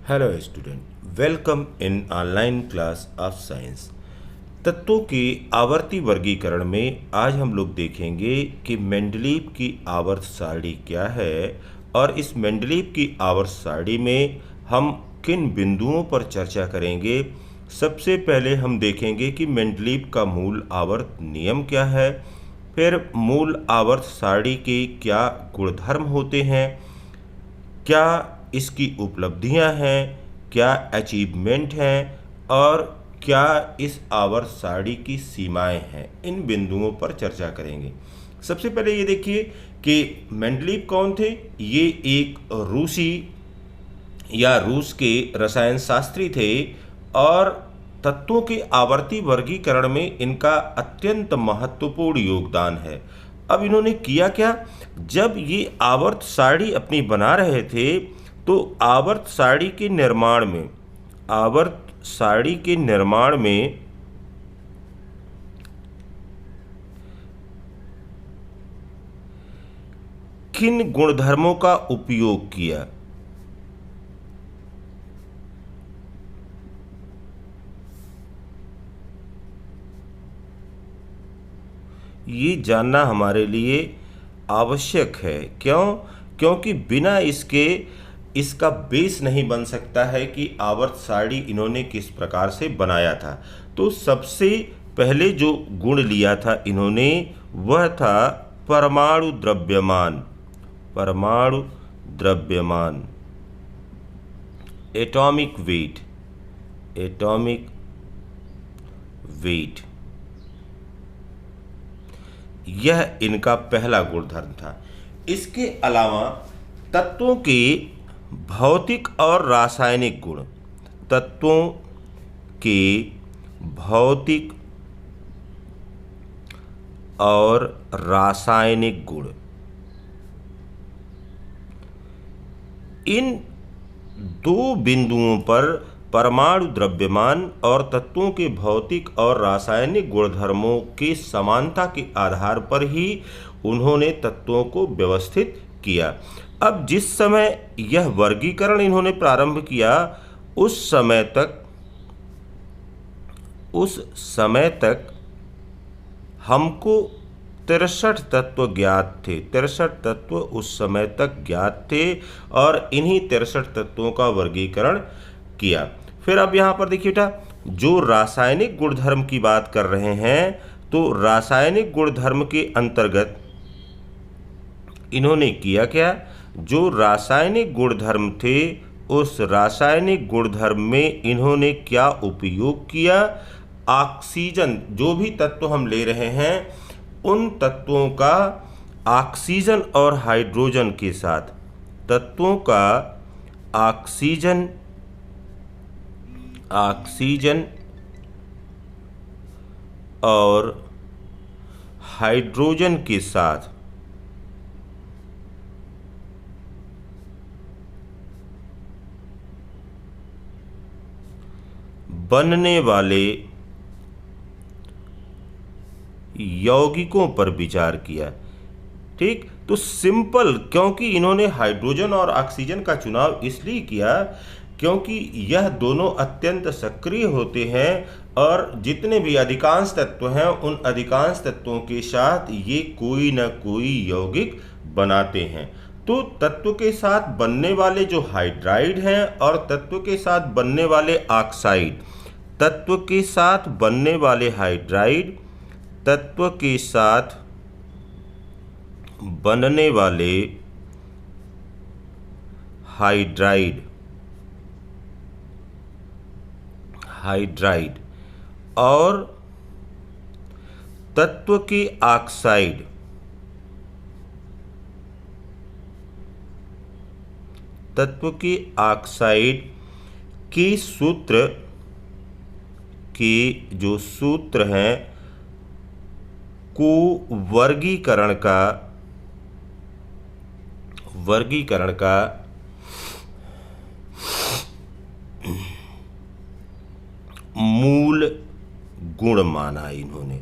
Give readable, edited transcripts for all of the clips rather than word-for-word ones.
Hello student, welcome in online class of science. तत्वों की आवर्ती वर्गीकरण में आज हम लोग देखेंगे कि मेंडलीव की आवर्त सारणी क्या है और इस मेंडलीव की आवर्त सारणी में हम किन बिंदुओं पर चर्चा करेंगे। सबसे पहले हम देखेंगे कि मेंडलीव का मूल आवर्त नियम क्या है, फिर मूल आवर्त सारणी के क्या गुणधर्म होते हैं, क्या इसकी उपलब्धियां हैं, क्या अचीवमेंट हैं और क्या इस आवर्त सारणी की सीमाएं हैं। इन बिंदुओं पर चर्चा करेंगे। सबसे पहले ये देखिए कि मेंडलीव कौन थे। ये एक रूसी या रूस के रसायन शास्त्री थे और तत्वों के आवर्ती वर्गीकरण में इनका अत्यंत महत्वपूर्ण योगदान है। अब इन्होंने किया क्या, जब ये आवर्त सारणी अपनी बना रहे थे तो आवर्त सारणी के निर्माण में किन गुणधर्मों का उपयोग किया, ये जानना हमारे लिए आवश्यक है। क्यों? क्योंकि बिना इसके इसका बेस नहीं बन सकता है कि आवर्त सारणी इन्होंने किस प्रकार से बनाया था। तो सबसे पहले जो गुण लिया था इन्होंने वह था परमाणु द्रव्यमान, एटॉमिक वेट। यह इनका पहला गुणधर्म था। इसके अलावा तत्वों के भौतिक और रासायनिक गुण, तत्वों के भौतिक और रासायनिक गुण, इन दो बिंदुओं पर परमाणु द्रव्यमान और तत्वों के भौतिक और रासायनिक गुणधर्मों की समानता के आधार पर ही उन्होंने तत्वों को व्यवस्थित किया। अब जिस समय यह वर्गीकरण इन्होंने प्रारंभ किया उस समय तक हमको 63 तत्व ज्ञात थे। 63 तत्व उस समय तक ज्ञात थे और इन्हीं 63 तत्वों का वर्गीकरण किया। फिर अब यहाँ पर देखिए बेटा, जो रासायनिक गुणधर्म की बात कर रहे हैं तो रासायनिक गुणधर्म के अंतर्गत इन्होंने किया क्या, जो रासायनिक गुणधर्म थे उस रासायनिक गुणधर्म में इन्होंने क्या उपयोग किया, ऑक्सीजन, जो भी तत्व हम ले रहे हैं उन तत्वों का ऑक्सीजन और हाइड्रोजन के साथ, तत्वों का ऑक्सीजन और हाइड्रोजन के साथ बनने वाले यौगिकों पर विचार किया। ठीक, तो सिंपल, क्योंकि इन्होंने हाइड्रोजन और ऑक्सीजन का चुनाव इसलिए किया क्योंकि यह दोनों अत्यंत सक्रिय होते हैं और जितने भी अधिकांश तत्व हैं उन अधिकांश तत्वों के साथ ये कोई न कोई यौगिक बनाते हैं। तो तत्व के साथ बनने वाले जो हाइड्राइड हैं और तत्व के साथ बनने वाले ऑक्साइड, तत्व के साथ बनने वाले हाइड्राइड, तत्व के साथ बनने वाले हाइड्राइड और तत्व के ऑक्साइड, के सूत्र के जो सूत्र हैं को वर्गीकरण का मूल गुण माना इन्होंने।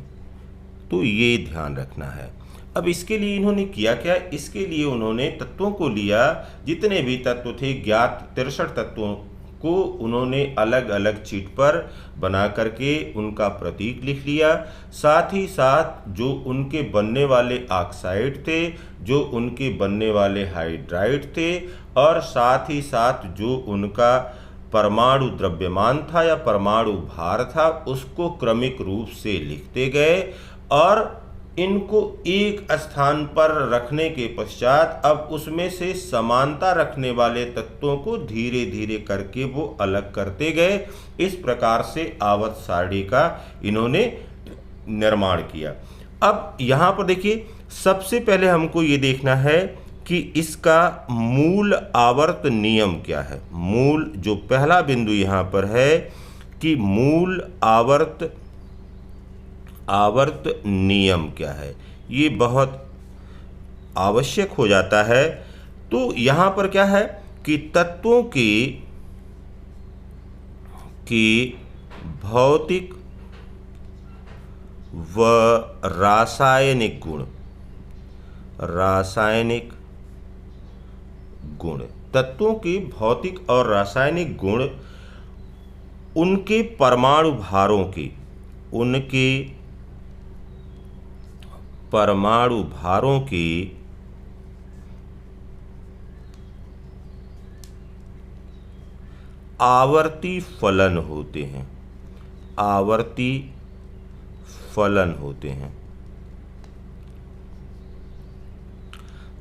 तो ये ध्यान रखना है। अब इसके लिए इन्होंने किया क्या, इसके लिए उन्होंने तत्वों को लिया, जितने भी तत्व थे ज्ञात 63 तत्वों को उन्होंने अलग अलग चीट पर बना करके उनका प्रतीक लिख लिया। साथ ही साथ जो उनके बनने वाले ऑक्साइड थे, जो उनके बनने वाले हाइड्राइड थे, और साथ ही साथ जो उनका परमाणु द्रव्यमान था या परमाणु भार था, उसको क्रमिक रूप से लिखते गए और इनको एक स्थान पर रखने के पश्चात अब उसमें से समानता रखने वाले तत्वों को धीरे धीरे करके वो अलग करते गए। इस प्रकार से आवर्त सारणी का इन्होंने निर्माण किया। अब यहाँ पर देखिए, सबसे पहले हमको ये देखना है कि इसका मूल आवर्त नियम क्या है। मूल जो पहला बिंदु यहाँ पर है कि मूल आवर्त नियम क्या है, ये बहुत आवश्यक हो जाता है। तो यहाँ पर क्या है कि तत्वों की भौतिक व रासायनिक गुण, तत्वों के भौतिक और रासायनिक गुण उनके परमाणु भारों की आवर्ती फलन होते हैं।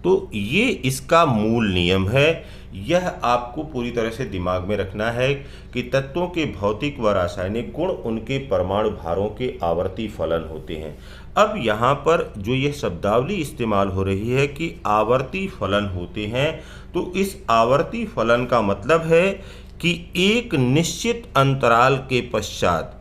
तो ये इसका मूल नियम है। यह आपको पूरी तरह से दिमाग में रखना है कि तत्वों के भौतिक व रासायनिक गुण उनके परमाणु भारों के आवर्ती फलन होते हैं। अब यहाँ पर जो ये शब्दावली इस्तेमाल हो रही है कि आवर्ती फलन होते हैं, तो इस आवर्ती फलन का मतलब है कि एक निश्चित अंतराल के पश्चात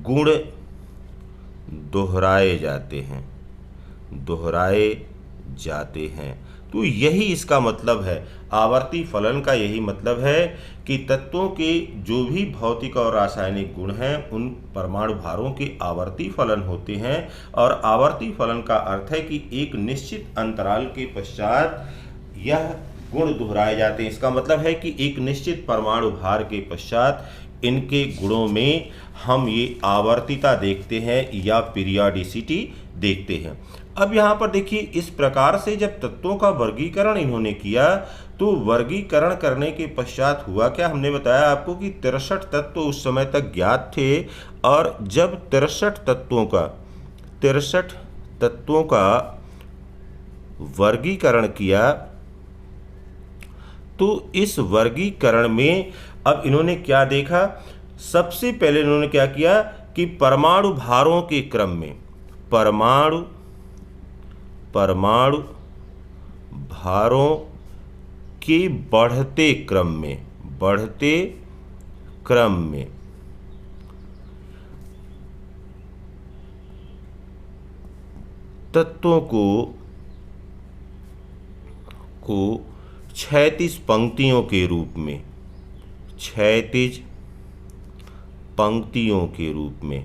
गुण दोहराए जाते हैं। तो यही इसका मतलब है, आवर्ती फलन का यही मतलब है कि तत्वों के जो भी भौतिक और रासायनिक गुण हैं उन परमाणु भारों के आवर्ती फलन होते हैं। और आवर्ती फलन का अर्थ है कि एक निश्चित अंतराल के पश्चात यह गुण दोहराए जाते हैं। इसका मतलब है कि एक निश्चित परमाणु भार के पश्चात इनके गुणों में हम ये आवर्तिता देखते हैं या पीरियोडिसिटी देखते हैं। अब यहाँ पर देखिए, इस प्रकार से जब तत्वों का वर्गीकरण इन्होंने किया, तो वर्गीकरण करने के पश्चात हुआ क्या, हमने बताया आपको कि 63 तत्व उस समय तक ज्ञात थे। और जब 63 तत्वों का वर्गीकरण किया, तो इस वर्गीकरण में अब इन्होंने क्या देखा, सबसे पहले इन्होंने क्या किया कि परमाणु भारों के क्रम में, परमाणु भारों के बढ़ते क्रम में तत्वों को क्षैतिज पंक्तियों के रूप में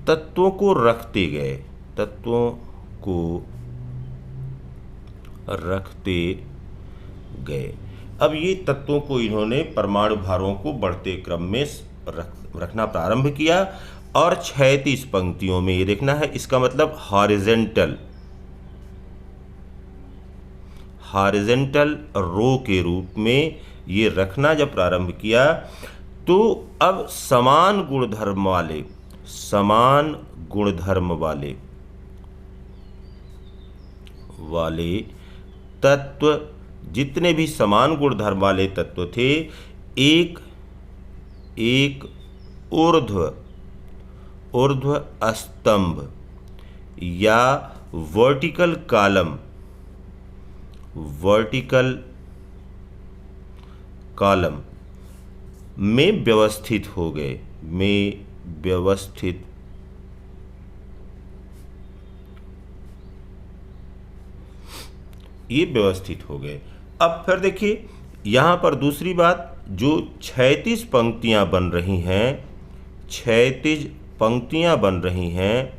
तत्वों को रखते गए। अब ये तत्वों को इन्होंने परमाणु भारों को बढ़ते क्रम में रखना प्रारंभ किया और क्षैतिज पंक्तियों में, ये देखना है, इसका मतलब हॉरिजॉन्टल रो के रूप में ये रखना जब प्रारंभ किया, तो अब समान गुणधर्म वाले तत्व, जितने भी समान गुणधर्म वाले तत्व थे, एक ऊर्ध्व स्तंभ या वर्टिकल कॉलम में व्यवस्थित हो गए, ये व्यवस्थित हो गए। अब फिर देखिए यहाँ पर दूसरी बात, जो क्षैतिज पंक्तियाँ बन रही हैं, क्षैतिज पंक्तियाँ बन रही हैं,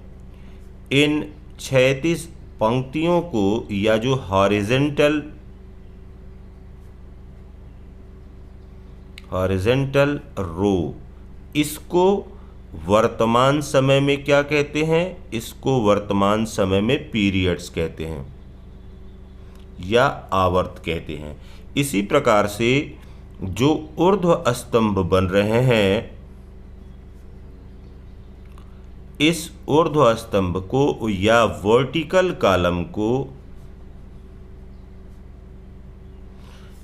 इन क्षैतिज पंक्तियों को या जो हॉरिजेंटल रो, इसको वर्तमान समय में क्या कहते हैं? इसको वर्तमान समय में पीरियड्स कहते हैं या आवर्त कहते हैं। इसी प्रकार से जो ऊर्ध्व स्तंभ बन रहे हैं, इस ऊर्ध्व स्तंभ को या वर्टिकल कॉलम को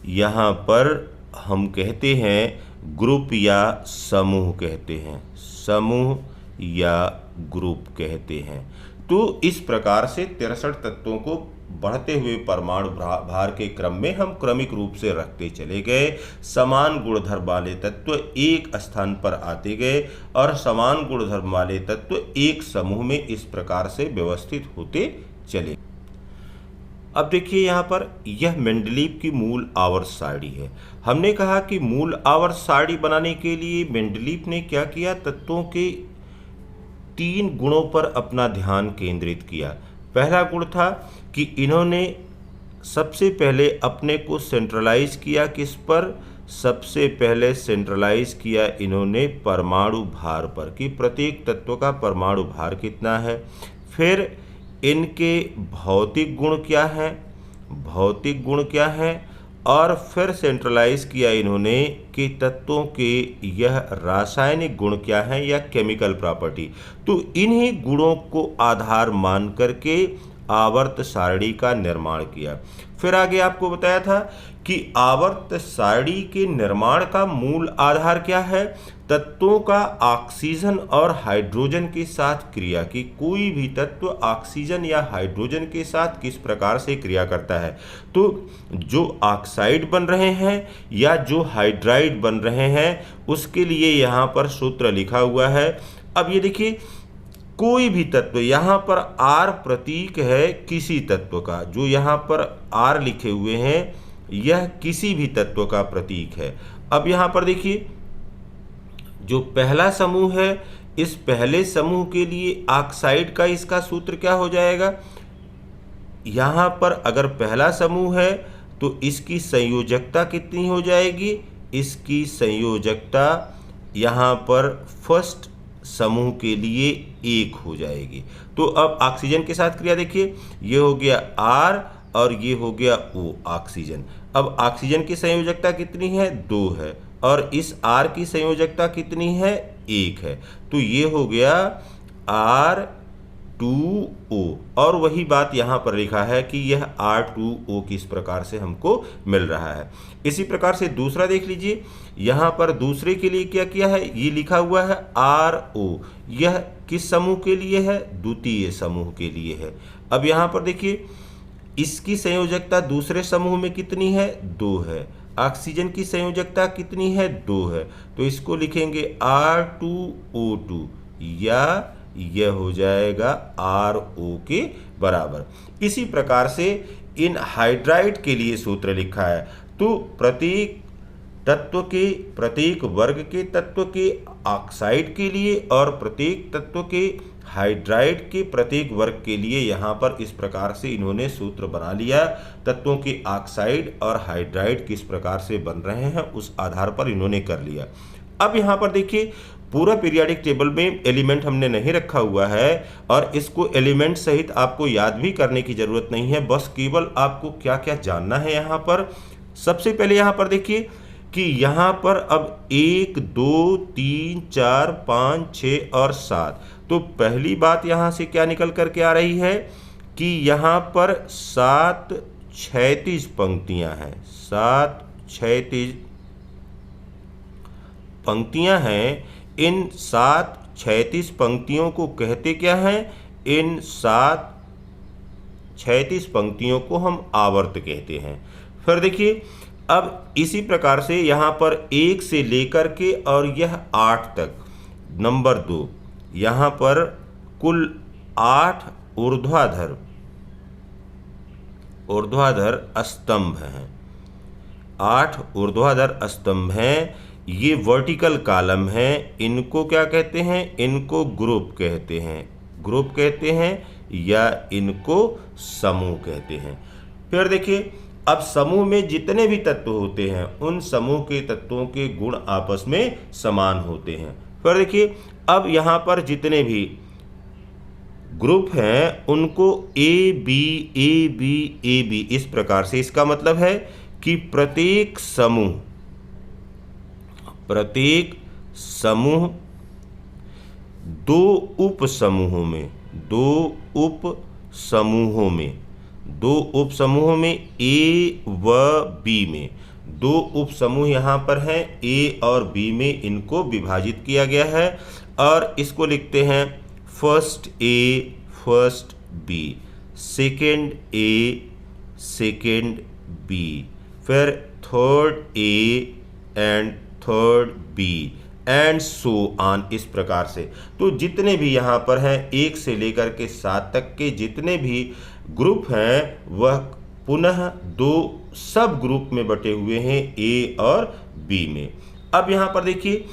यहाँ पर हम कहते हैं ग्रुप या समूह कहते हैं, समूह या ग्रुप कहते हैं। तो इस प्रकार से 63 तत्वों को बढ़ते हुए परमाणु भार के क्रम में हम क्रमिक रूप से रखते चले गए। समान गुणधर्म वाले तत्व एक स्थान पर आते गए और समान गुणधर्म वाले तत्व एक समूह में इस प्रकार से व्यवस्थित होते चले। अब देखिए यहाँ पर यह मेंडलीव की मूल आवर्त सारणी है। हमने कहा कि मूल आवर्त सारणी बनाने के लिए मेंडलीव ने क्या किया? तत्वों के 3 गुणों पर अपना ध्यान केंद्रित किया। पहला गुण था कि इन्होंने सबसे पहले अपने को सेंट्रलाइज किया। किस पर? सबसे पहले सेंट्रलाइज किया इन्होंने परमाणु भार पर, कि प्रत्येक तत्व का परमाणु भार कितना है। फिर इनके भौतिक गुण क्या हैं, भौतिक गुण क्या हैं, और फिर सेंट्रलाइज किया इन्होंने कि तत्वों के यह रासायनिक गुण क्या हैं या केमिकल प्रॉपर्टी। तो इन्हीं गुणों को आधार मान करके आवर्त सारणी का निर्माण किया। फिर आगे आपको बताया था कि आवर्त सारणी के निर्माण का मूल आधार क्या है? तत्वों का ऑक्सीजन और हाइड्रोजन के साथ क्रिया, की कोई भी तत्व ऑक्सीजन या हाइड्रोजन के साथ किस प्रकार से क्रिया करता है। तो जो ऑक्साइड बन रहे हैं या जो हाइड्राइड बन रहे हैं उसके लिए यहाँ पर सूत्र लिखा हुआ है। अब ये देखिए, कोई भी तत्व, यहाँ पर आर प्रतीक है किसी तत्व का, जो यहाँ पर आर लिखे हुए हैं यह किसी भी तत्व का प्रतीक है। अब यहाँ पर देखिए, जो पहला समूह है, इस पहले समूह के लिए ऑक्साइड का इसका सूत्र क्या हो जाएगा? यहाँ पर अगर पहला समूह है तो इसकी संयोजकता कितनी हो जाएगी? इसकी संयोजकता यहाँ पर फर्स्ट समूह के लिए 1 हो जाएगी। तो अब ऑक्सीजन के साथ क्रिया देखिए, ये हो गया R और ये हो गया O, ऑक्सीजन। अब ऑक्सीजन की संयोजकता कितनी है? 2 है, और इस R की संयोजकता कितनी है? 1 है। तो ये हो गया R2O, और वही बात यहाँ पर लिखा है कि यह R2O किस प्रकार से हमको मिल रहा है। इसी प्रकार से दूसरा देख लीजिए, यहाँ पर दूसरे के लिए क्या किया है? ये लिखा हुआ है RO, यह किस समूह के लिए है? द्वितीय समूह के लिए है। अब यहाँ पर देखिए, इसकी संयोजकता दूसरे समूह में कितनी है? 2 है। ऑक्सीजन की संयोजकता कितनी है? 2 है। तो इसको लिखेंगे R2O2, या यह हो जाएगा RO के बराबर। इसी प्रकार से इन हाइड्राइड के लिए सूत्र लिखा है। तो प्रत्येक तत्व के, प्रत्येक वर्ग के तत्व के ऑक्साइड के लिए और प्रत्येक तत्व के हाइड्राइड के प्रत्येक वर्ग के लिए यहाँ पर इस प्रकार से इन्होंने सूत्र बना लिया। तत्वों के ऑक्साइड और हाइड्राइड किस प्रकार से बन रहे हैं उस आधार पर इन्होंने कर लिया। अब यहाँ पर देखिए, पूरा पीरियोडिक टेबल में एलिमेंट हमने नहीं रखा हुआ है और इसको एलिमेंट सहित आपको याद भी करने की जरूरत नहीं है, बस केवल आपको क्या क्या जानना है। यहाँ पर सबसे पहले यहाँ पर देखिए कि यहाँ पर अब 1 2 3 4 5 6 और 7। तो पहली बात यहाँ से क्या निकल करके आ रही है कि यहाँ पर 7 क्षैतिज पंक्तियाँ हैं, 7 क्षैतिज पंक्तियाँ हैं। इन 7 क्षैतिज पंक्तियों को कहते क्या हैं? इन 7 क्षैतिज पंक्तियों को हम आवर्त कहते हैं। फिर देखिए, अब इसी प्रकार से यहाँ पर 1 से लेकर के और यह 8 तक, नंबर 2, यहाँ पर कुल 8 ऊर्ध्वाधर ऊर्ध्वाधर स्तंभ हैं। 8 ऊर्ध्वाधर स्तंभ हैं। ये वर्टिकल कॉलम हैं। इनको क्या कहते हैं? इनको ग्रुप कहते हैं। ग्रुप कहते हैं या इनको समूह कहते हैं। फिर देखिए, अब समूह में जितने भी तत्व होते हैं उन समूह के तत्वों के गुण आपस में समान होते हैं। फिर देखिए, अब यहाँ पर जितने भी ग्रुप हैं उनको A B A B A B इस प्रकार से, इसका मतलब है कि प्रत्येक समूह दो उप समूहों में ए व बी में, दो उप समूह यहाँ पर हैं ए और बी में, इनको विभाजित किया गया है और इसको लिखते हैं first A first B, second A second B, फिर third A and third B and so on, इस प्रकार से। तो जितने भी यहाँ पर हैं 1 से लेकर के 7 तक के जितने भी ग्रुप हैं वह पुनः 2 सब ग्रुप में बटे हुए हैं ए और बी में। अब यहाँ पर देखिए,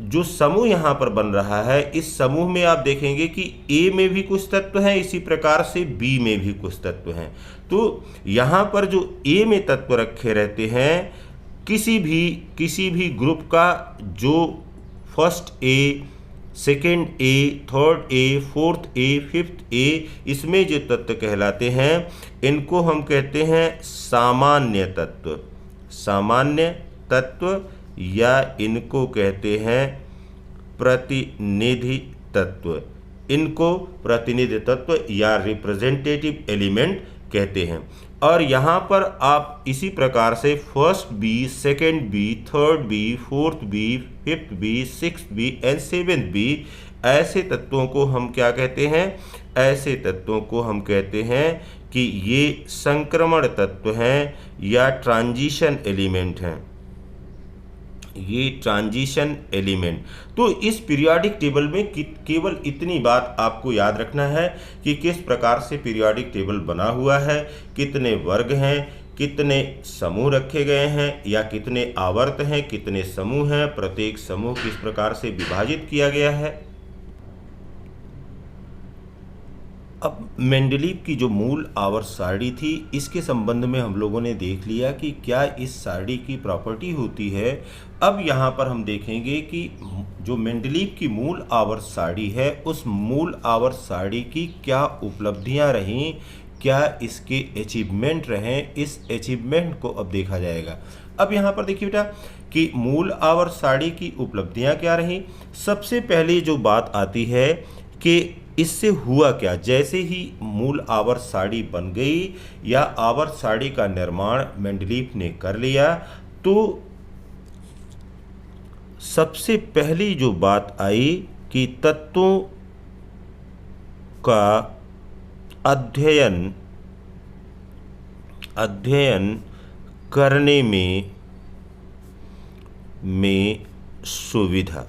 जो समूह यहाँ पर बन रहा है, इस समूह में आप देखेंगे कि ए में भी कुछ तत्व हैं, इसी प्रकार से बी में भी कुछ तत्व हैं। तो यहाँ पर जो ए में तत्व रखे रहते हैं, किसी भी ग्रुप का जो first A, second A, third A, fourth A, fifth A, इसमें जो तत्व कहलाते हैं इनको हम कहते हैं सामान्य तत्व या इनको कहते हैं प्रतिनिधि तत्व। इनको प्रतिनिधि तत्व या रिप्रेजेंटेटिव एलिमेंट कहते हैं। और यहाँ पर आप इसी प्रकार से first B, second B, third B, fourth B, fifth B, sixth B and seventh B, ऐसे तत्वों को हम क्या कहते हैं? ऐसे तत्वों को हम कहते हैं कि ये संक्रमण तत्व हैं या ट्रांजिशन एलिमेंट हैं। ये ट्रांजिशन एलिमेंट। तो इस पीरियोडिक टेबल में केवल इतनी बात आपको याद रखना है कि किस प्रकार से पीरियोडिक टेबल बना हुआ है, कितने वर्ग हैं, कितने समूह रखे गए हैं या कितने आवर्त हैं, कितने समूह हैं, प्रत्येक समूह किस प्रकार से विभाजित किया गया है। अब मेंडलीव की जो मूल आवर्त सारणी थी, इसके संबंध में हम लोगों ने देख लिया कि क्या इस सारणी की प्रॉपर्टी होती है। अब यहाँ पर हम देखेंगे कि जो मेंडलीव की मूल आवर्त सारणी है, उस मूल आवर्त सारणी की क्या उपलब्धियाँ रहीं, क्या इसके अचीवमेंट रहें, इस अचीवमेंट को अब देखा जाएगा। अब यहाँ पर देखिए बेटा कि मूल आवर्त सारणी की उपलब्धियाँ क्या रहीं। सबसे पहले जो बात आती है कि इससे हुआ क्या, जैसे ही मूल आवर्त सारणी बन गई या आवर्त सारणी का निर्माण मेंडलीव ने कर लिया, तो सबसे पहली जो बात आई कि तत्वों का अध्ययन करने में सुविधा,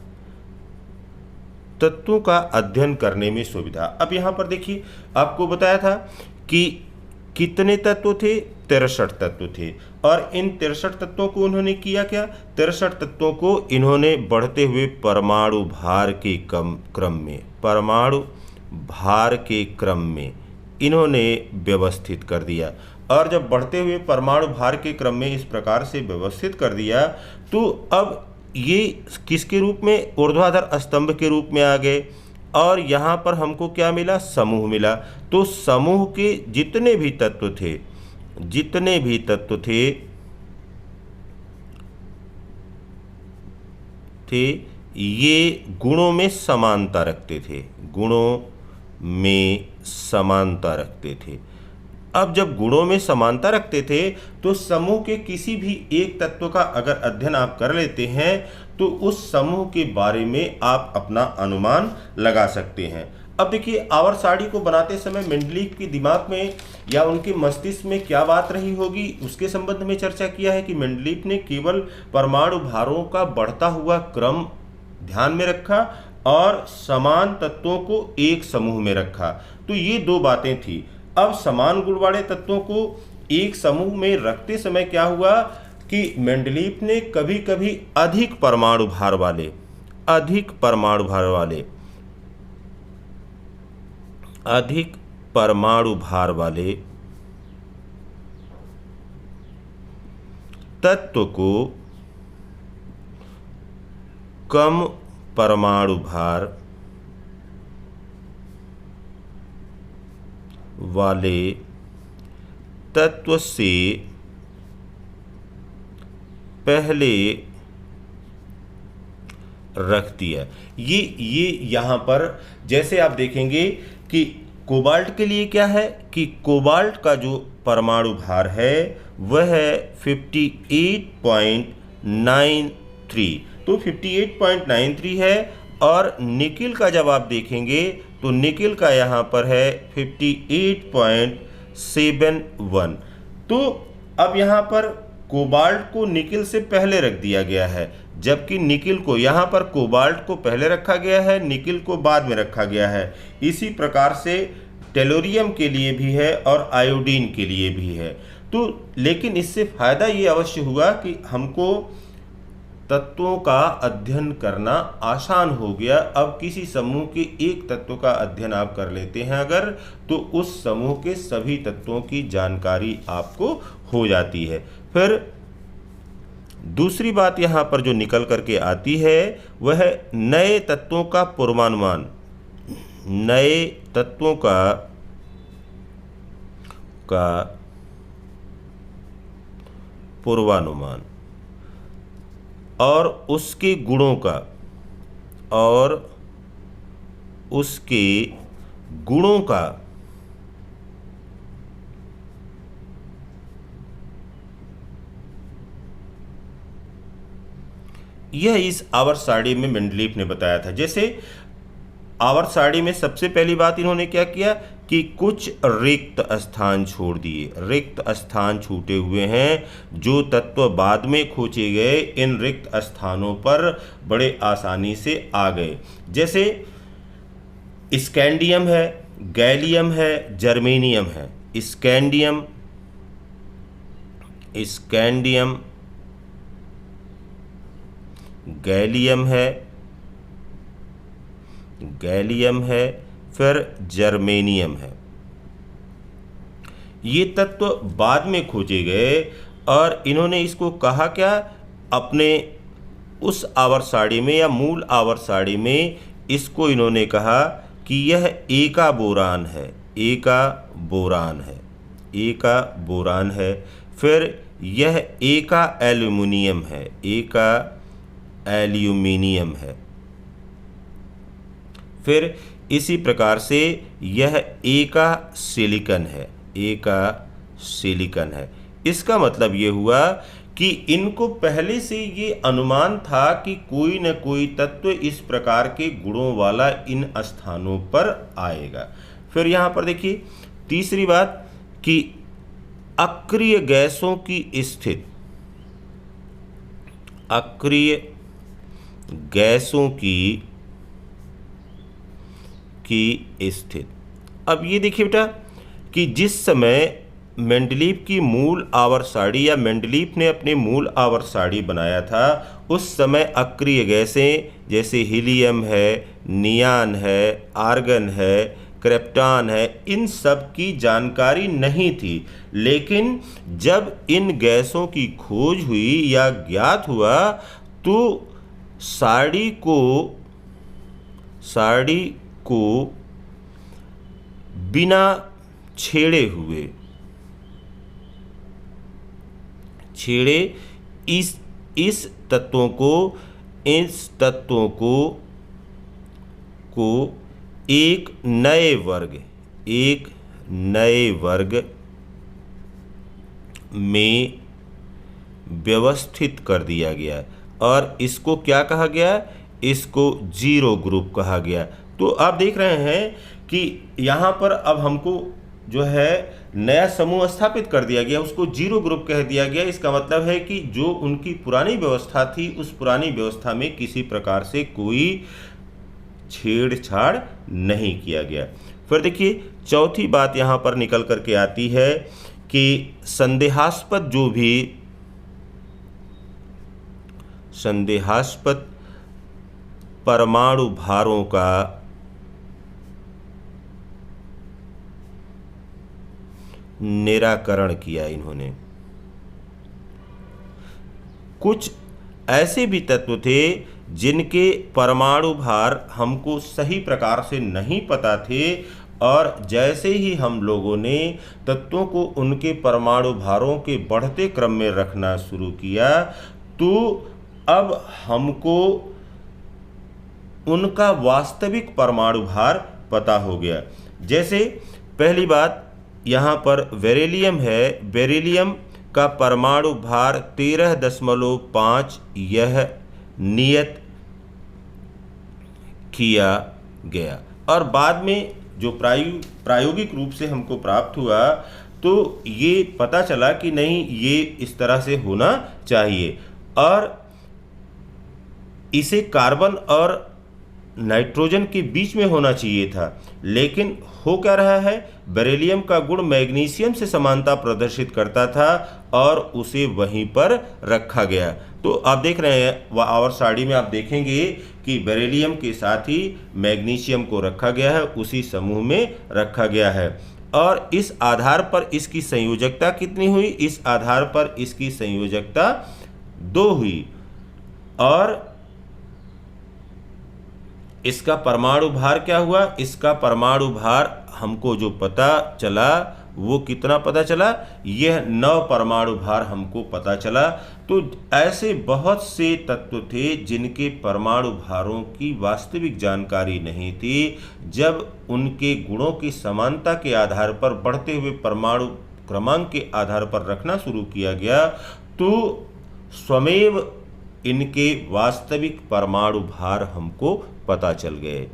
तत्वों का अध्ययन करने में सुविधा। अब यहाँ पर देखिए, आपको बताया था कि कितने तत्व थे? 63 तत्व थे। और इन 63 तत्वों को उन्होंने किया क्या? 63 तत्वों को इन्होंने बढ़ते हुए परमाणु भार के क्रम में इन्होंने व्यवस्थित कर दिया। और जब बढ़ते हुए परमाणु भार के क्रम में इस प्रकार से व्यवस्थित कर दिया, तो अब ये किसके रूप में? ऊर्ध्वाधर स्तंभ के रूप में आ गए। और यहाँ पर हमको क्या मिला? समूह मिला। तो समूह के जितने भी तत्व थे ये गुणों में समानता रखते थे। अब जब गुणों में समानता रखते थे तो समूह के किसी भी एक तत्व का अगर अध्ययन आप कर लेते हैं तो उस समूह के बारे में आप अपना अनुमान लगा सकते हैं। अब देखिए, आवर्त सारणी को बनाते समय मेंडलीव के दिमाग में या उनके मस्तिष्क में क्या बात रही होगी, उसके संबंध में चर्चा किया है कि मेंडलीव ने केवल परमाणु भारों का बढ़ता हुआ क्रम ध्यान में रखा और समान तत्वों को एक समूह में रखा। तो ये दो बातें थी। अब समान गुण वाले तत्वों को एक समूह में रखते समय क्या हुआ कि मेंडलीफ ने कभी कभी अधिक परमाणु भार वाले तत्व को कम परमाणु भार वाले तत्व से पहले रख दिया। ये यहाँ पर जैसे आप देखेंगे कि कोबाल्ट के लिए क्या है कि कोबाल्ट का जो परमाणु भार है वह है 58.93, तो 58.93 है। और निकिल का जब आप देखेंगे तो निकिल का यहाँ पर है 58.71। तो अब यहाँ पर कोबाल्ट को निकिल से पहले रख दिया गया है, जबकि निकिल को यहाँ पर कोबाल्ट को पहले रखा गया है, निकिल को बाद में रखा गया है। इसी प्रकार से टेलोरियम के लिए भी है और आयोडीन के लिए भी है। तो लेकिन इससे फायदा ये अवश्य हुआ कि हमको तत्वों का अध्ययन करना आसान हो गया। अब किसी समूह के एक तत्व का अध्ययन आप कर लेते हैं अगर, तो उस समूह के सभी तत्वों की जानकारी आपको हो जाती है। फिर दूसरी बात यहाँ पर जो निकल करके आती है वह है नए तत्वों का पूर्वानुमान। नए तत्वों का पूर्वानुमान और उसके गुणों का यह इस आवर्त सारणी में मेंडलीफ ने बताया था। जैसे आवर्त सारणी में सबसे पहली बात इन्होंने क्या किया कि कुछ रिक्त स्थान छोड़ दिए। रिक्त स्थान छूटे हुए हैं, जो तत्व बाद में खोजे गए इन रिक्त स्थानों पर बड़े आसानी से आ गए। जैसे स्कैंडियम है, गैलियम है, जर्मेनियम है। स्कैंडियम गैलियम है, फिर जर्मेनियम है। ये तत्व बाद में खोजे गए और इन्होंने इसको कहा क्या, अपने उस आवर्त सारणी में या मूल आवर्त सारणी में इसको इन्होंने कहा कि यह एका बोरान है। फिर यह एका एल्यूमिनियम है। फिर इसी प्रकार से यह एका सिलिकन है। इसका मतलब ये हुआ कि इनको पहले से ये अनुमान था कि कोई न कोई तत्व इस प्रकार के गुणों वाला इन स्थानों पर आएगा। फिर यहाँ पर देखिए तीसरी बात कि अक्रिय गैसों की स्थिति, अक्रिय गैसों की स्थिति। अब ये देखिए बेटा कि जिस समय मेंडलीफ की मूल आवर्त सारणी या मेंडलीफ ने अपने मूल आवर्त सारणी बनाया था, उस समय अक्रिय गैसें जैसे हीलियम है, नियान है, आर्गन है, क्रिप्टॉन है, इन सब की जानकारी नहीं थी। लेकिन जब इन गैसों की खोज हुई या ज्ञात हुआ तो सारणी को बिना छेड़े इस तत्वों को एक नए वर्ग में व्यवस्थित कर दिया गया और इसको क्या कहा गया, इसको जीरो ग्रुप कहा गया। तो आप देख रहे हैं कि यहाँ पर अब हमको जो है नया समूह स्थापित कर दिया गया, उसको जीरो ग्रुप कह दिया गया। इसका मतलब है कि जो उनकी पुरानी व्यवस्था थी उस पुरानी व्यवस्था में किसी प्रकार से कोई छेड़छाड़ नहीं किया गया। फिर देखिए चौथी बात यहाँ पर निकल करके आती है कि संदेहास्पद परमाणु भारों का निराकरण किया इन्होंने। कुछ ऐसे भी तत्व थे जिनके परमाणु भार हमको सही प्रकार से नहीं पता थे, और जैसे ही हम लोगों ने तत्वों को उनके परमाणु भारों के बढ़ते क्रम में रखना शुरू किया, तो अब हमको उनका वास्तविक परमाणु भार पता हो गया। जैसे पहली बात यहाँ पर बेरिलियम है, बेरिलियम का परमाणु भार 13.5 यह नियत किया गया, और बाद में जो प्रायोगिक रूप से हमको प्राप्त हुआ तो ये पता चला कि नहीं, ये इस तरह से होना चाहिए, और इसे कार्बन और नाइट्रोजन के बीच में होना चाहिए था। लेकिन हो क्या रहा है, बेरिलियम का गुण मैग्नीशियम से समानता प्रदर्शित करता था और उसे वहीं पर रखा गया। तो आप देख रहे हैं वह आवर्त सारणी में आप देखेंगे कि बेरिलियम के साथ ही मैग्नीशियम को रखा गया है, उसी समूह में रखा गया है। और इस आधार पर इसकी संयोजकता कितनी हुई, इस आधार पर इसकी संयोजकता 2 हुई, और इसका परमाणु भार क्या हुआ, इसका परमाणु भार हमको जो पता चला वो कितना पता चला, यह 9 परमाणु भार हमको पता चला। तो ऐसे बहुत से तत्व थे जिनके परमाणु भारों की वास्तविक जानकारी नहीं थी। जब उनके गुणों की समानता के आधार पर बढ़ते हुए परमाणु क्रमांक के आधार पर रखना शुरू किया गया, तो स्वमेव इनके वास्तविक परमाणु भार हमको पता चल गए।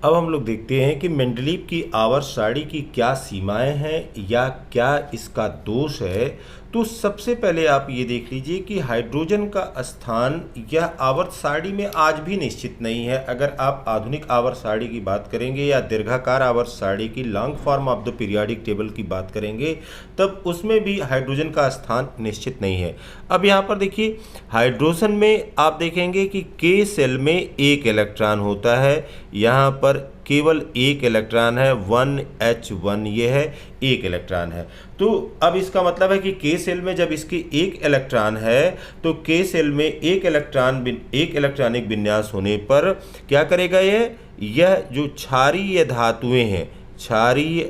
अब हम लोग देखते हैं कि मेंडलीव की आवर्त सारणी की क्या सीमाएं हैं या क्या इसका दोष है। तो सबसे पहले आप ये देख लीजिए कि हाइड्रोजन का स्थान यह आवर्त सारणी में आज भी निश्चित नहीं है। अगर आप आधुनिक आवर्त सारणी की बात करेंगे या दीर्घाकार आवर्त सारणी की long form of the periodic table की बात करेंगे, तब उसमें भी हाइड्रोजन का स्थान निश्चित नहीं है। अब यहाँ पर देखिए हाइड्रोजन में आप देखेंगे कि के सेल में 1 इलेक्ट्रॉन होता है, यहाँ पर केवल 1 इलेक्ट्रॉन है, 1H1 ये है, 1 इलेक्ट्रॉन है। तो अब इसका मतलब है कि के सेल में जब इसके 1 इलेक्ट्रॉन है तो के सेल में 1 इलेक्ट्रॉनिक विन्यास होने पर क्या करेगा, यह जो क्षारीय धातुएं हैं, क्षारीय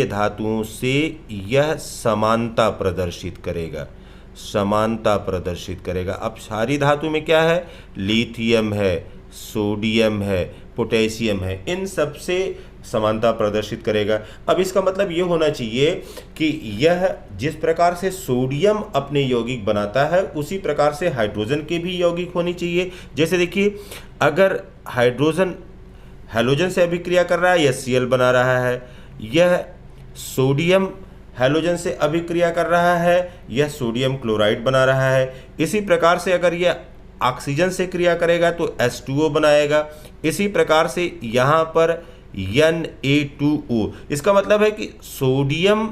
धातुओं से यह समानता प्रदर्शित करेगा, समानता प्रदर्शित करेगा। अब क्षारीय धातु में क्या है, लिथियम है, सोडियम है, पोटेशियम है, इन सब से समानता प्रदर्शित करेगा। अब इसका मतलब ये होना चाहिए कि यह जिस प्रकार से सोडियम अपने यौगिक बनाता है उसी प्रकार से हाइड्रोजन के भी यौगिक होनी चाहिए। जैसे देखिए अगर हाइड्रोजन हैलोजन से अभिक्रिया कर रहा है, यह Cl बना रहा है, यह सोडियम हैलोजन से अभिक्रिया कर रहा है, यह सोडियम क्लोराइड बना रहा है। इसी प्रकार से अगर यह ऑक्सीजन से क्रिया करेगा तो H2O बनाएगा। इसी प्रकार से यहाँ पर Na2O। इसका मतलब है कि सोडियम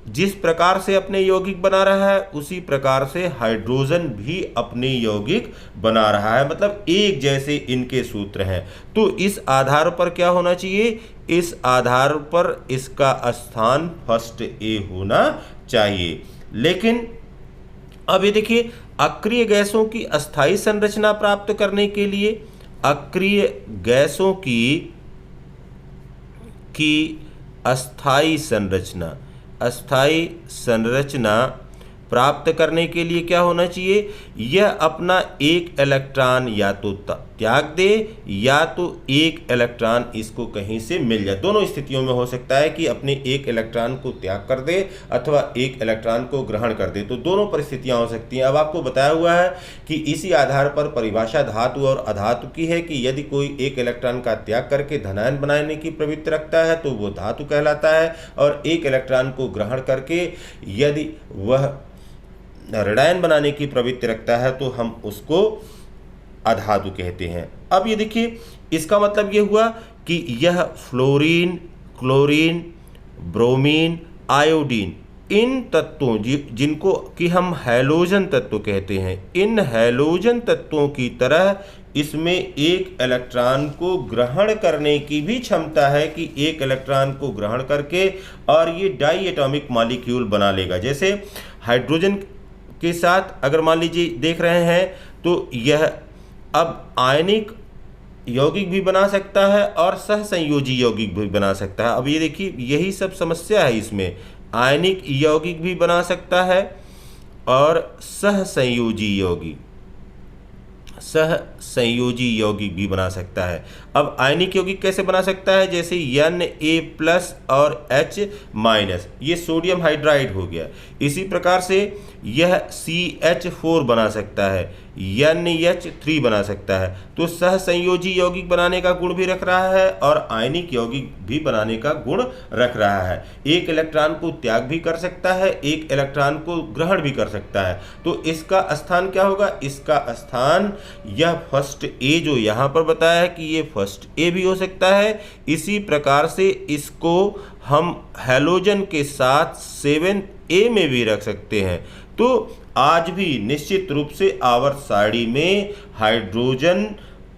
जिस प्रकार से अपने यौगिक बना रहा है उसी प्रकार से हाइड्रोजन भी अपने यौगिक बना रहा है, मतलब एक जैसे इनके सूत्र हैं। तो इस आधार पर क्या होना चाहिए, इस आधार पर इसका स्थान फर्स्ट ए होना चाहिए। लेकिन अब ये देखिए अक्रिय गैसों की अस्थायी संरचना प्राप्त करने के लिए अक्रिय गैसों की अस्थायी संरचना प्राप्त करने के लिए क्या होना चाहिए, यह अपना 1 इलेक्ट्रॉन या तो त्याग दे या तो 1 इलेक्ट्रॉन इसको कहीं से मिल जाए। दोनों स्थितियों में हो सकता है कि अपने 1 इलेक्ट्रॉन को त्याग कर दे अथवा 1 इलेक्ट्रॉन को ग्रहण कर दे, तो दोनों परिस्थितियां हो सकती हैं। अब आपको बताया हुआ है कि इसी आधार पर परिभाषा धातु और अधातु की है कि यदि कोई 1 इलेक्ट्रॉन का त्याग करके धनायन बनाने की प्रवृत्ति रखता है तो वो धातु कहलाता है, और 1 इलेक्ट्रॉन को ग्रहण करके यदि वह ऋणायन बनाने की प्रवृत्ति रखता है तो हम उसको अधातु कहते हैं। अब ये देखिए, इसका मतलब ये हुआ कि यह फ्लोरीन, क्लोरीन, ब्रोमीन, आयोडीन, इन तत्वों जिनको कि हम हैलोजन तत्व कहते हैं, इन हैलोजन तत्वों की तरह इसमें एक इलेक्ट्रॉन को ग्रहण करने की भी क्षमता है कि एक इलेक्ट्रॉन को ग्रहण करके और ये डाई एटॉमिक मॉलिक्यूल बना लेगा। जैसे हाइड्रोजन के साथ अगर मान लीजिए देख रहे हैं तो यह अब आयनिक यौगिक भी बना सकता है और सहसंयोजी यौगिक भी बना सकता है। अब ये देखिए, यही सब समस्या है इसमें, आयनिक यौगिक भी बना सकता है और सहसंयोजी यौगिक भी बना सकता है। अब आयनिक यौगिक कैसे बना सकता है? जैसे Na+ और H-, ये सोडियम हाइड्राइड हो गया। इसी प्रकार से यह CH4 बना सकता है, NH3 बना सकता है। तो सहसंयोजी यौगिक बनाने का गुण भी रख रहा है और आयनिक यौगिक भी बनाने का गुण रख रहा है। एक इलेक्ट्रॉन को त्याग भी कर सकता है, एक इलेक्ट्रॉन को ग्रहण भी कर सकता है। तो इसका स्थान क्या होगा? इसका स्थान यह फर्स्ट ए जो यहाँ पर बताया है कि ये फर्स्ट ए भी हो सकता है। इसी प्रकार से इसको हम हैलोजन के साथ 7A में भी रख सकते हैं। तो आज भी निश्चित रूप से आवर्त सारणी में हाइड्रोजन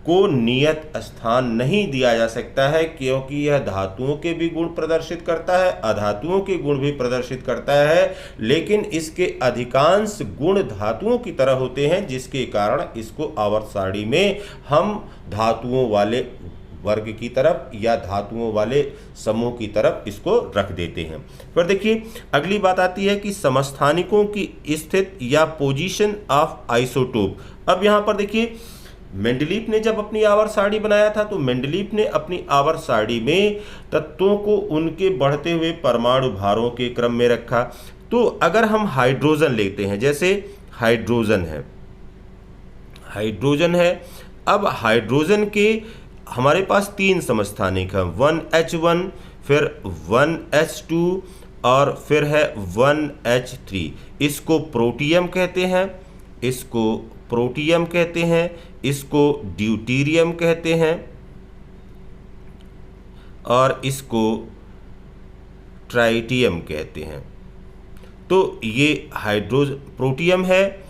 को नियत स्थान नहीं दिया जा सकता है, क्योंकि यह धातुओं के भी गुण प्रदर्शित करता है, अधातुओं के गुण भी प्रदर्शित करता है, लेकिन इसके अधिकांश गुण धातुओं की तरह होते हैं, जिसके कारण इसको आवर्त सारणी में हम धातुओं वाले वर्ग की तरफ या धातुओं वाले समूह की तरफ इसको रख देते हैं। फिर देखिए, अगली बात आती है कि समस्थानिकों की स्थिति या पोजीशन ऑफ आइसोटोप। अब यहाँ पर देखिए, मेंडलीफ ने जब अपनी आवर्त सारणी बनाया था तो मेंडलीफ ने अपनी आवर्त सारणी में तत्वों को उनके बढ़ते हुए परमाणु भारों के क्रम में रखा। तो अगर हम हाइड्रोजन लेते हैं, जैसे हाइड्रोजन है, अब हाइड्रोजन के हमारे पास 3 समस्थानिक हैं, 1H1, फिर 1H2 और फिर है 1H3। इसको प्रोटियम कहते हैं, इसको ड्यूटीरियम कहते हैं और इसको ट्राइटियम कहते हैं। तो ये प्रोटियम है,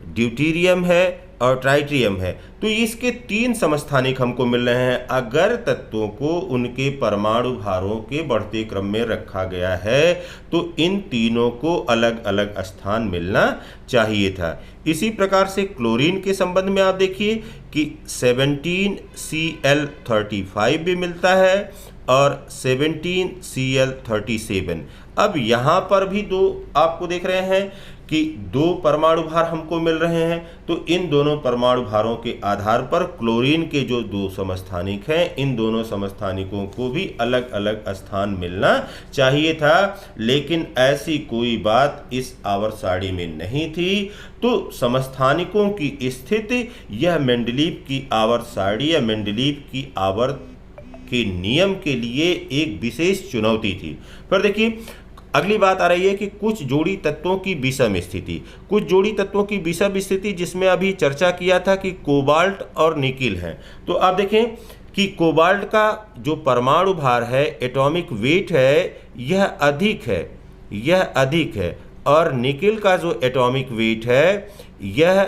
ड्यूटीरियम है और ट्राइटियम है। तो इसके 3 समस्थानिक हमको मिल रहे हैं। अगर तत्वों को उनके परमाणु भारों के बढ़ते क्रम में रखा गया है तो इन तीनों को अलग अलग स्थान मिलना चाहिए था। इसी प्रकार से क्लोरीन के संबंध में आप देखिए कि 17Cl35 भी मिलता है और 17Cl37। अब यहाँ पर भी 2 आपको देख रहे हैं कि 2 परमाणु भार हमको मिल रहे हैं। तो इन दोनों परमाणु भारों के आधार पर क्लोरीन के जो 2 समस्थानिक हैं, इन दोनों समस्थानिकों को भी अलग अलग स्थान मिलना चाहिए था, लेकिन ऐसी कोई बात इस आवर्त सारणी में नहीं थी। तो समस्थानिकों की स्थिति यह मेंडलीफ की आवर्त सारणी या मेंडलीफ की आवर्त के नियम के लिए एक विशेष चुनौती थी। फिर देखिए, अगली बात आ रही है कि कुछ जोड़ी तत्वों की विषम स्थिति, जिसमें अभी चर्चा किया था कि कोबाल्ट और निकिल है। तो आप देखें कि कोबाल्ट का जो परमाणु भार है, एटॉमिक वेट है, यह अधिक है और निकिल का जो एटॉमिक वेट है यह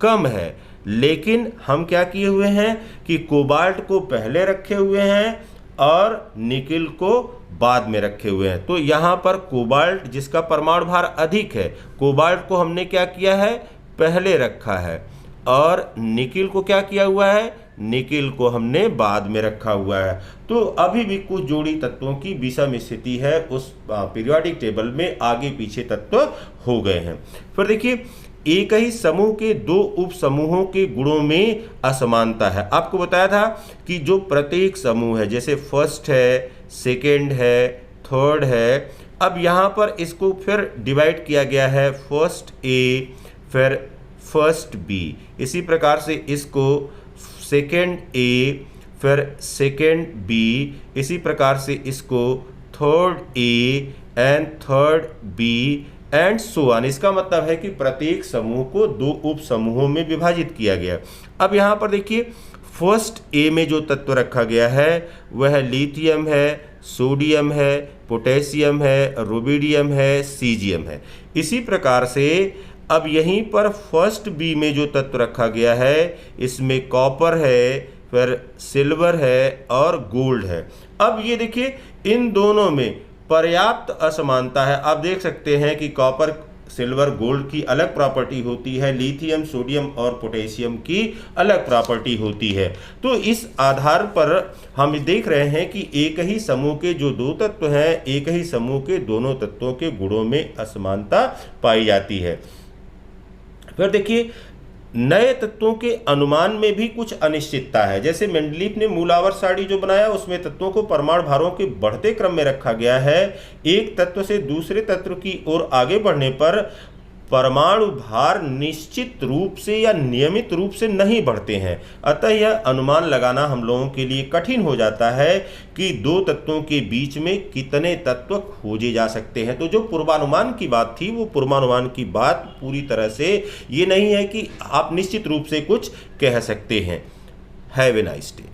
कम है। लेकिन हम क्या किए हुए हैं कि कोबाल्ट को पहले रखे हुए हैं और निकिल को बाद में रखे हुए हैं। तो यहाँ पर कोबाल्ट जिसका परमाणु भार अधिक है, कोबाल्ट को हमने क्या किया है, पहले रखा है, और निकिल को क्या किया हुआ है, निकिल को हमने बाद में रखा हुआ है। तो अभी भी कुछ जोड़ी तत्वों की विषम स्थिति है, उस पीरियोडिक टेबल में आगे पीछे तत्व हो गए हैं। फिर देखिए, एक ही समूह के 2 उप समूहों के गुणों में असमानता है। आपको बताया था कि जो प्रत्येक समूह है, जैसे फर्स्ट है, सेकेंड है, थर्ड है, अब यहाँ पर इसको फिर डिवाइड किया गया है, फर्स्ट ए फिर फर्स्ट बी। इसी प्रकार से इसको सेकेंड ए फिर सेकेंड बी, इसी प्रकार से इसको third A and third B and so on. इसका मतलब है कि प्रत्येक समूह को 2 उप समूहों में विभाजित किया गया। अब यहाँ पर देखिए फर्स्ट ए में जो तत्व रखा गया है वह लिथियम है, सोडियम है, पोटेशियम है, रुबिडियम है, सीजियम है। इसी प्रकार से अब यहीं पर फर्स्ट बी में जो तत्व रखा गया है इसमें कॉपर है, फिर सिल्वर है और गोल्ड है। अब ये देखिए इन दोनों में पर्याप्त असमानता है। आप देख सकते हैं कि कॉपर, सिल्वर, गोल्ड की अलग प्रॉपर्टी होती है, लिथियम, सोडियम और पोटेशियम की अलग प्रॉपर्टी होती है। तो इस आधार पर हम देख रहे हैं कि एक ही समूह के जो 2 तत्व हैं, एक ही समूह के दोनों तत्वों के गुणों में असमानता पाई जाती है। फिर देखिए नए तत्वों के अनुमान में भी कुछ अनिश्चितता है। जैसे मेंडलीफ ने मूल आवर्त सारणी जो बनाया उसमें तत्वों को परमाणु भारों के बढ़ते क्रम में रखा गया है। एक तत्व से दूसरे तत्व की ओर आगे बढ़ने पर परमाणु भार निश्चित रूप से या नियमित रूप से नहीं बढ़ते हैं। अतः यह अनुमान लगाना हम लोगों के लिए कठिन हो जाता है कि 2 तत्वों के बीच में कितने तत्व खोजे जा सकते हैं। तो जो पूर्वानुमान की बात थी वो पूर्वानुमान की बात पूरी तरह से ये नहीं है कि आप निश्चित रूप से कुछ कह सकते हैं। Have a nice day.